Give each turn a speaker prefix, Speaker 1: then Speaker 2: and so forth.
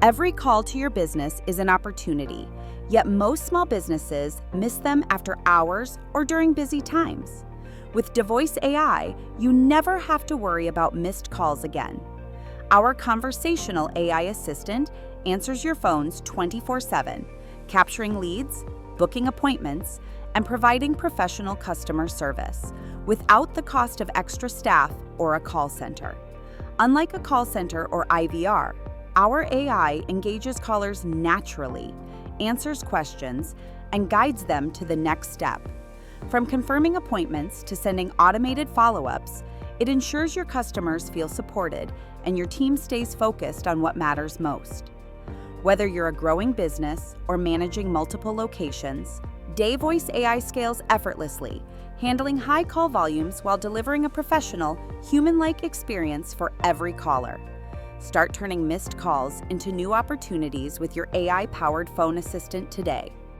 Speaker 1: Every call to your business is an opportunity, yet most small businesses miss them after hours or during busy times. With DaVoice AI, you never have to worry about missed calls again. Our conversational AI assistant answers your phones 24/7, capturing leads, booking appointments, and providing professional customer service without the cost of extra staff or a call center. Unlike a call center or IVR, our AI engages callers naturally, answers questions, and guides them to the next step. From confirming appointments to sending automated follow-ups, it ensures your customers feel supported and your team stays focused on what matters most. Whether you're a growing business or managing multiple locations, DaVoice AI scales effortlessly, handling high call volumes while delivering a professional, human-like experience for every caller. Start turning missed calls into new opportunities with your AI-powered phone assistant today.